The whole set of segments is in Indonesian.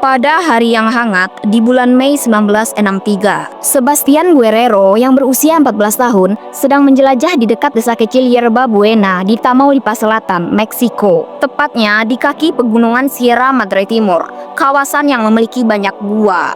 Pada hari yang hangat di bulan Mei 1963, Sebastian Guerrero yang berusia 14 tahun sedang menjelajah di dekat desa kecil Yerba Buena di Tamaulipas Selatan, Meksiko. Tepatnya di kaki pegunungan Sierra Madre Timur, kawasan yang memiliki banyak gua.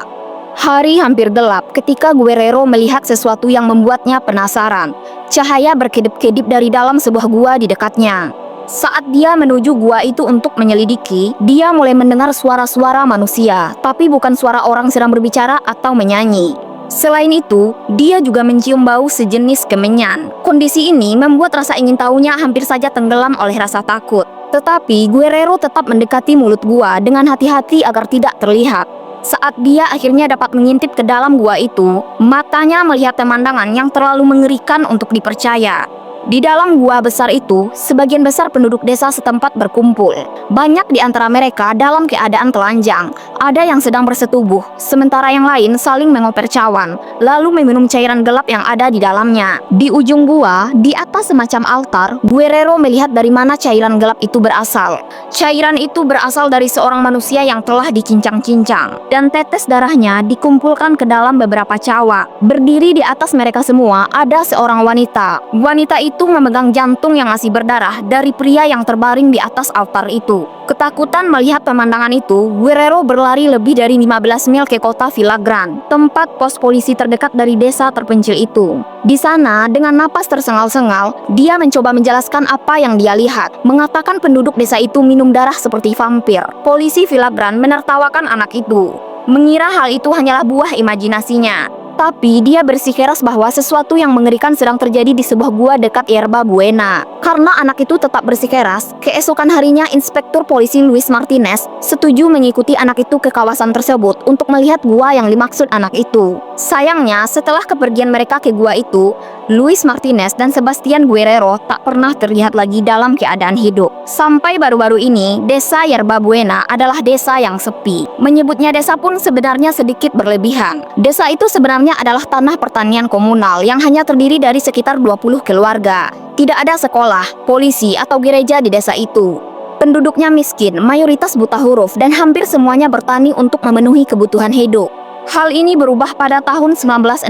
Hari hampir gelap ketika Guerrero melihat sesuatu yang membuatnya penasaran. Cahaya berkedip-kedip dari dalam sebuah gua di dekatnya. Saat dia menuju gua itu untuk menyelidiki, dia mulai mendengar suara-suara manusia, tapi bukan suara orang sedang berbicara atau menyanyi. Selain itu, dia juga mencium bau sejenis kemenyan. Kondisi ini membuat rasa ingin tahunya hampir saja tenggelam oleh rasa takut. Tetapi Guerrero tetap mendekati mulut gua dengan hati-hati agar tidak terlihat. Saat dia akhirnya dapat mengintip ke dalam gua itu, matanya melihat pemandangan yang terlalu mengerikan untuk dipercaya. Di dalam gua besar itu, sebagian besar penduduk desa setempat berkumpul. Banyak di antara mereka dalam keadaan telanjang. Ada yang sedang bersetubuh, sementara yang lain saling mengoper cawan, lalu meminum cairan gelap yang ada di dalamnya. Di ujung gua, di atas semacam altar, Guerrero melihat dari mana cairan gelap itu berasal. Cairan itu berasal dari seorang manusia yang telah dicincang-cincang, dan tetes darahnya dikumpulkan ke dalam beberapa cawa. Berdiri di atas mereka semua ada seorang wanita. Wanita itu memegang jantung yang masih berdarah dari pria yang terbaring di atas altar itu. Ketakutan melihat pemandangan itu, Guerrero berlari lebih dari 15 mil ke kota Villagrán, tempat pos polisi terdekat dari desa terpencil itu. Di sana, dengan napas tersengal-sengal, dia mencoba menjelaskan apa yang dia lihat, mengatakan penduduk desa itu minum darah seperti vampir. Polisi Villagrán menertawakan anak itu, mengira hal itu hanyalah buah imajinasinya. Tapi dia bersikeras bahwa sesuatu yang mengerikan sedang terjadi di sebuah gua dekat Yerba Buena. Karena anak itu tetap bersikeras, keesokan harinya Inspektur Polisi Luis Martinez setuju mengikuti anak itu ke kawasan tersebut untuk melihat gua yang dimaksud anak itu. Sayangnya, setelah kepergian mereka ke gua itu, Luis Martinez dan Sebastian Guerrero tak pernah terlihat lagi dalam keadaan hidup. Sampai baru-baru ini, desa Yerba Buena adalah desa yang sepi. Menyebutnya desa pun sebenarnya sedikit berlebihan. Desa itu sebenarnya adalah tanah pertanian komunal yang hanya terdiri dari sekitar 20 keluarga. Tidak ada sekolah, polisi, atau gereja di desa itu. Penduduknya miskin, mayoritas buta huruf, dan hampir semuanya bertani untuk memenuhi kebutuhan hidup. Hal ini berubah pada tahun 1962,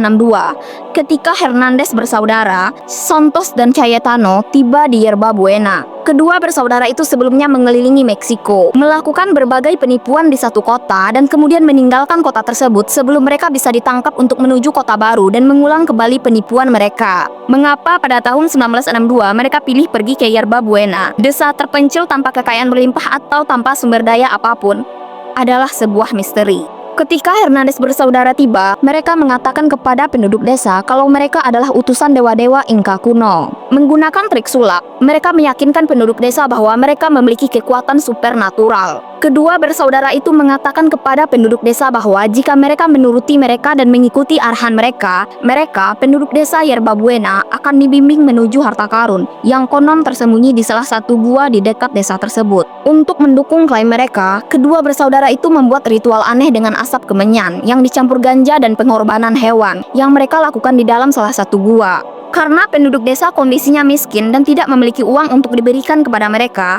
ketika Hernandez bersaudara, Santos dan Cayetano tiba di Yerba Buena. Kedua bersaudara itu sebelumnya mengelilingi Meksiko, melakukan berbagai penipuan di satu kota, dan kemudian meninggalkan kota tersebut sebelum mereka bisa ditangkap untuk menuju kota baru dan mengulang kembali penipuan mereka. Mengapa pada tahun 1962 mereka pilih pergi ke Yerba Buena, desa terpencil tanpa kekayaan berlimpah atau tanpa sumber daya apapun, adalah sebuah misteri. Ketika Hernandez bersaudara tiba, mereka mengatakan kepada penduduk desa kalau mereka adalah utusan dewa-dewa Inka kuno. Menggunakan trik sulap, mereka meyakinkan penduduk desa bahwa mereka memiliki kekuatan supernatural. Kedua bersaudara itu mengatakan kepada penduduk desa bahwa jika mereka menuruti mereka dan mengikuti arahan mereka, penduduk desa Yerba Buena, akan dibimbing menuju harta karun yang konon tersembunyi di salah satu gua di dekat desa tersebut. Untuk mendukung klaim mereka, kedua bersaudara itu membuat ritual aneh dengan asap kemenyan yang dicampur ganja dan pengorbanan hewan yang mereka lakukan di dalam salah satu gua. Karena penduduk desa kondisinya miskin dan tidak memiliki uang untuk diberikan kepada mereka,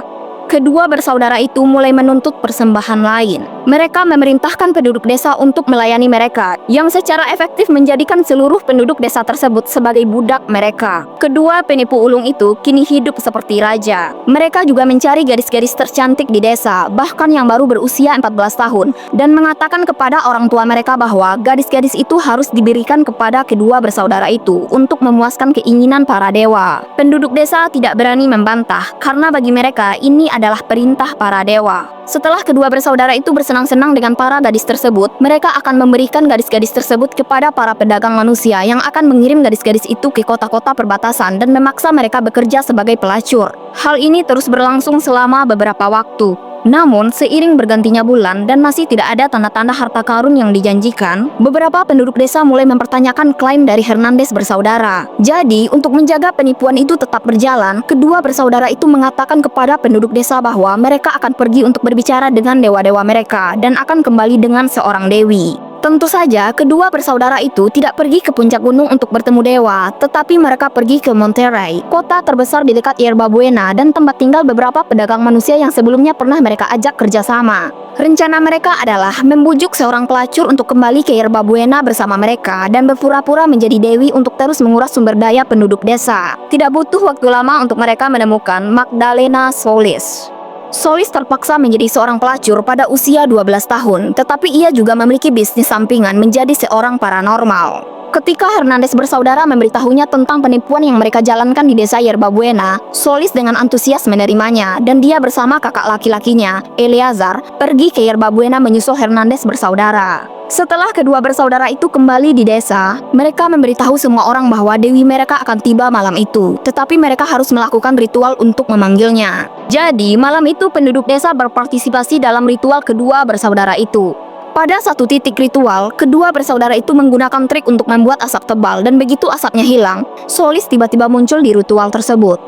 kedua bersaudara itu mulai menuntut persembahan lain. Mereka memerintahkan penduduk desa untuk melayani mereka, yang secara efektif menjadikan seluruh penduduk desa tersebut sebagai budak mereka. Kedua penipu ulung itu kini hidup seperti raja. Mereka juga mencari gadis-gadis tercantik di desa, bahkan yang baru berusia 14 tahun, dan mengatakan kepada orang tua mereka bahwa gadis-gadis itu harus diberikan kepada kedua bersaudara itu untuk memuaskan keinginan para dewa. Penduduk desa tidak berani membantah, karena bagi mereka ini adalah perintah para dewa. Setelah kedua bersaudara itu bersenang-senang dengan para gadis tersebut, mereka akan memberikan gadis-gadis tersebut kepada para pedagang manusia yang akan mengirim gadis-gadis itu ke kota-kota perbatasan dan memaksa mereka bekerja sebagai pelacur. Hal ini terus berlangsung selama beberapa waktu. Namun, seiring bergantinya bulan dan masih tidak ada tanda-tanda harta karun yang dijanjikan, beberapa penduduk desa mulai mempertanyakan klaim dari Hernandez bersaudara. Jadi, untuk menjaga penipuan itu tetap berjalan, kedua bersaudara itu mengatakan kepada penduduk desa bahwa mereka akan pergi untuk berbicara dengan dewa-dewa mereka dan akan kembali dengan seorang dewi. Tentu saja, kedua bersaudara itu tidak pergi ke puncak gunung untuk bertemu dewa, tetapi mereka pergi ke Monterrey, kota terbesar di dekat Yerba Buena dan tempat tinggal beberapa pedagang manusia yang sebelumnya pernah mereka ajak kerjasama. Rencana mereka adalah membujuk seorang pelacur untuk kembali ke Yerba Buena bersama mereka dan berpura-pura menjadi dewi untuk terus menguras sumber daya penduduk desa. Tidak butuh waktu lama untuk mereka menemukan Magdalena Solis. Solis terpaksa menjadi seorang pelacur pada usia 12 tahun, tetapi ia juga memiliki bisnis sampingan menjadi seorang paranormal. Ketika Hernandez bersaudara memberitahunya tentang penipuan yang mereka jalankan di desa Yerba Buena, Solis dengan antusias menerimanya, dan dia bersama kakak laki-lakinya, Eleazar, pergi ke Yerba Buena menyusul Hernandez bersaudara. Setelah kedua bersaudara itu kembali di desa, mereka memberitahu semua orang bahwa dewi mereka akan tiba malam itu, tetapi mereka harus melakukan ritual untuk memanggilnya. Jadi, malam itu penduduk desa berpartisipasi dalam ritual kedua bersaudara itu. Pada satu titik ritual, kedua bersaudara itu menggunakan trik untuk membuat asap tebal, dan begitu asapnya hilang, Solis tiba-tiba muncul di ritual tersebut.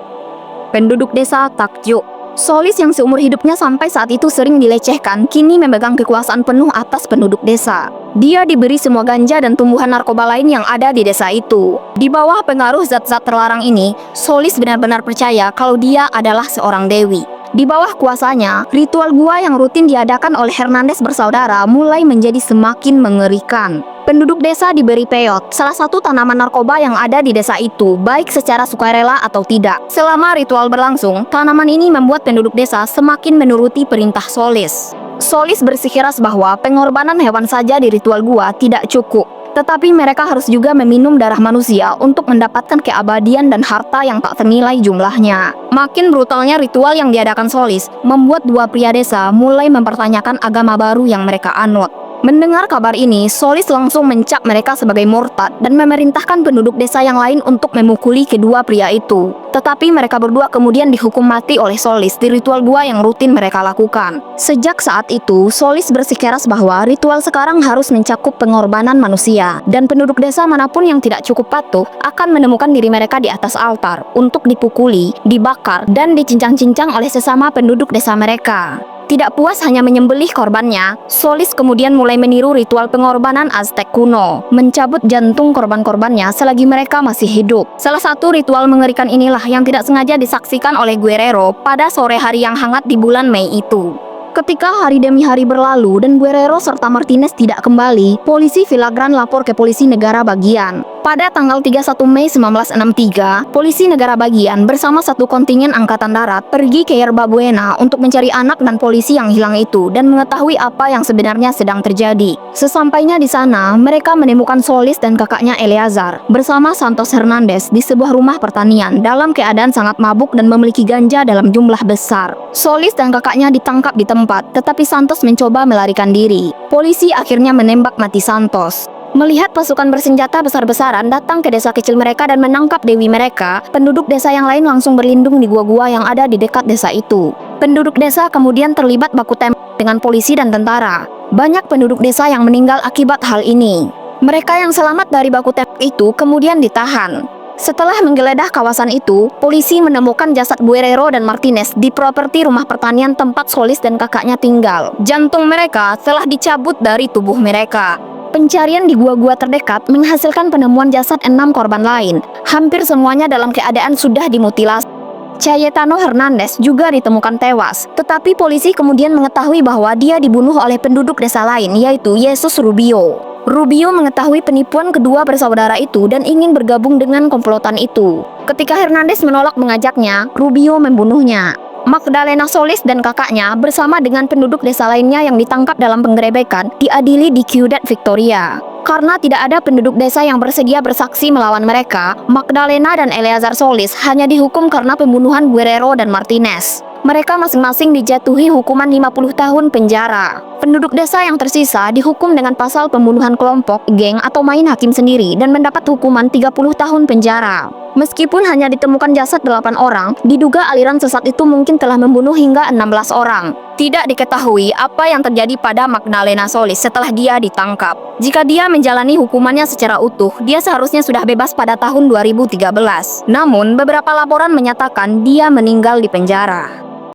Penduduk desa takjub. Solis yang seumur hidupnya sampai saat itu sering dilecehkan, kini memegang kekuasaan penuh atas penduduk desa. Dia diberi semua ganja dan tumbuhan narkoba lain yang ada di desa itu. Di bawah pengaruh zat-zat terlarang ini, Solis benar-benar percaya kalau dia adalah seorang dewi. Di bawah kuasanya, ritual gua yang rutin diadakan oleh Hernandez bersaudara mulai menjadi semakin mengerikan. Penduduk desa diberi peyote, salah satu tanaman narkoba yang ada di desa itu, baik secara sukarela atau tidak. Selama ritual berlangsung, tanaman ini membuat penduduk desa semakin menuruti perintah Solis. Solis bersikeras bahwa pengorbanan hewan saja di ritual gua tidak cukup, tetapi mereka harus juga meminum darah manusia untuk mendapatkan keabadian dan harta yang tak ternilai jumlahnya. Makin brutalnya ritual yang diadakan Solis membuat dua pria desa mulai mempertanyakan agama baru yang mereka anut. Mendengar kabar ini, Solis langsung mencap mereka sebagai murtad dan memerintahkan penduduk desa yang lain untuk memukuli kedua pria itu. Tetapi mereka berdua kemudian dihukum mati oleh Solis di ritual gua yang rutin mereka lakukan. Sejak saat itu, Solis bersikeras bahwa ritual sekarang harus mencakup pengorbanan manusia, dan penduduk desa manapun yang tidak cukup patuh akan menemukan diri mereka di atas altar untuk dipukuli, dibakar, dan dicincang-cincang oleh sesama penduduk desa mereka. Tidak puas hanya menyembelih korbannya, Solis kemudian mulai meniru ritual pengorbanan Aztec kuno, mencabut jantung korban-korbannya selagi mereka masih hidup. Salah satu ritual mengerikan inilah yang tidak sengaja disaksikan oleh Guerrero pada sore hari yang hangat di bulan Mei itu. Ketika hari demi hari berlalu dan Guerrero serta Martinez tidak kembali, polisi Villagrán lapor ke polisi negara bagian. Pada tanggal 31 Mei 1963, polisi negara bagian bersama satu kontingen angkatan darat pergi ke Yerba Buena untuk mencari anak dan polisi yang hilang itu dan mengetahui apa yang sebenarnya sedang terjadi. Sesampainya di sana, mereka menemukan Solis dan kakaknya Eleazar bersama Santos Hernandez di sebuah rumah pertanian dalam keadaan sangat mabuk dan memiliki ganja dalam jumlah besar. Solis dan kakaknya ditangkap di tempat, tetapi Santos mencoba melarikan diri. Polisi akhirnya menembak mati Santos. Melihat pasukan bersenjata besar-besaran datang ke desa kecil mereka dan menangkap dewi mereka, penduduk desa yang lain langsung berlindung di gua-gua yang ada di dekat desa itu. Penduduk desa kemudian terlibat baku tembak dengan polisi dan tentara. Banyak penduduk desa yang meninggal akibat hal ini. Mereka yang selamat dari baku tembak itu kemudian ditahan. Setelah menggeledah kawasan itu, polisi menemukan jasad Guerrero dan Martinez di properti rumah pertanian tempat Solis dan kakaknya tinggal. Jantung mereka telah dicabut dari tubuh mereka. Pencarian di gua-gua terdekat menghasilkan penemuan jasad 6 korban lain. Hampir semuanya dalam keadaan sudah dimutilasi. Cayetano Hernandez juga ditemukan tewas, tetapi polisi kemudian mengetahui bahwa dia dibunuh oleh penduduk desa lain, yaitu Jesus Rubio. Rubio mengetahui penipuan kedua bersaudara itu dan ingin bergabung dengan komplotan itu. Ketika Hernandez menolak mengajaknya, Rubio membunuhnya. Magdalena Solis dan kakaknya bersama dengan penduduk desa lainnya yang ditangkap dalam penggerebekan diadili di Ciudad Victoria. Karena tidak ada penduduk desa yang bersedia bersaksi melawan mereka, Magdalena dan Eleazar Solis hanya dihukum karena pembunuhan Guerrero dan Martinez. Mereka masing-masing dijatuhi hukuman 50 tahun penjara. Penduduk desa yang tersisa dihukum dengan pasal pembunuhan kelompok, geng, atau main hakim sendiri dan mendapat hukuman 30 tahun penjara. Meskipun hanya ditemukan jasad 8 orang, diduga aliran sesat itu mungkin telah membunuh hingga 16 orang. Tidak diketahui apa yang terjadi pada Magdalena Solis setelah dia ditangkap. Jika dia menjalani hukumannya secara utuh, dia seharusnya sudah bebas pada tahun 2013. Namun, beberapa laporan menyatakan dia meninggal di penjara.